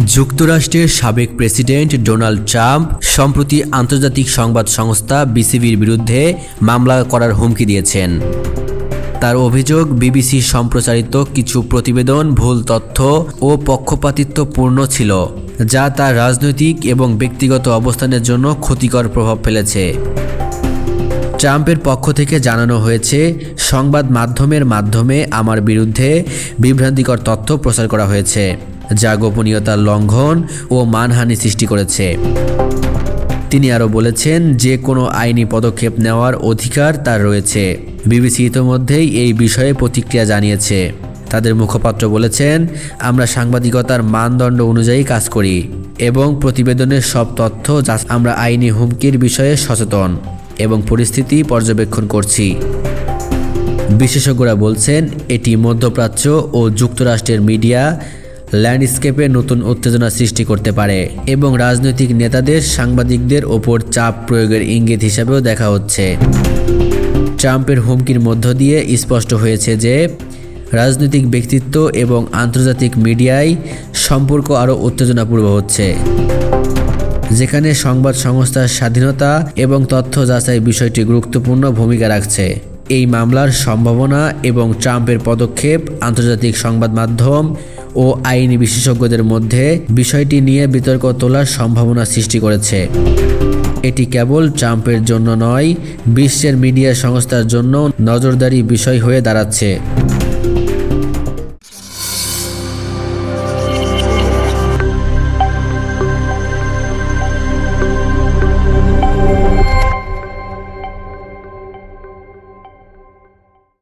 যুক্তরাষ্ট্রের সাবেক president Donald Trump সম্প্রতি আন্তর্জাতিক সংবাদ সংস্থা বিসিবির বিরুদ্ধে মামলা করার হুমকি দিয়েছেন। তার অভিযোগ, বিবিসি সম্প্রচারিত কিছু প্রতিবেদন ভুল তথ্য ও পক্ষপাতিত্বপূর্ণ ছিল, যা তার রাজনৈতিক এবং ব্যক্তিগত অবস্থানের জন্য ক্ষতিকর প্রভাব ফেলেছে। ট্রাম্পের পক্ষ থেকে জানানো হয়েছে, সংবাদ মাধ্যমের মাধ্যমে আমার বিরুদ্ধে বিভ্রান্তিকর তথ্য প্রচার করা হয়েছে, যা গোপনীয়তার লঙ্ঘন ও মানহানি সৃষ্টি করেছে। তিনি আরও বলেছেন, যে কোনো আইনি পদক্ষেপ নেওয়ার অধিকার তার রয়েছে। বিবিসি ইতোমধ্যেই এই বিষয়ে প্রতিক্রিয়া জানিয়েছে। তাদের মুখপাত্র বলেছেন, আমরা সাংবাদিকতার মানদণ্ড অনুযায়ী কাজ করি এবং প্রতিবেদনের সব তথ্য আমরা আইনি হুমকির বিষয়ে সচেতন এবং পরিস্থিতি পর্যবেক্ষণ করছি। বিশেষজ্ঞরা বলছেন, এটি মধ্যপ্রাচ্য ও যুক্তরাষ্ট্রের মিডিয়া ল্যান্ডস্কেপে নতুন উত্তেজনা সৃষ্টি করতে পারে এবং রাজনৈতিক নেতাদের সাংবাদিকদের ওপর চাপ প্রয়োগের ইঙ্গিত হিসাবেও দেখা হচ্ছে। ট্রাম্পের হুমকির মধ্য দিয়ে স্পষ্ট হয়েছে যে রাজনৈতিক ব্যক্তিত্ব এবং আন্তর্জাতিক মিডিয়ায় সম্পর্ক আরও উত্তেজনাপূর্ণ হচ্ছে, যেখানে সংবাদ সংস্থার স্বাধীনতা এবং তথ্য যাচাই বিষয়টি গুরুত্বপূর্ণ ভূমিকা রাখছে। এই মামলার সম্ভাবনা এবং ট্রাম্পের পদক্ষেপ আন্তর্জাতিক সংবাদ মাধ্যম ও আইনি বিশেষজ্ঞদের মধ্যে বিষয়টি নিয়ে বিতর্ক তোলার সম্ভাবনা সৃষ্টি করেছে। এটি কেবল ট্রাম্পের জন্য নয়, বিশ্বের মিডিয়া সংস্থার জন্য নজরদারি বিষয় হয়ে দাঁড়াচ্ছে।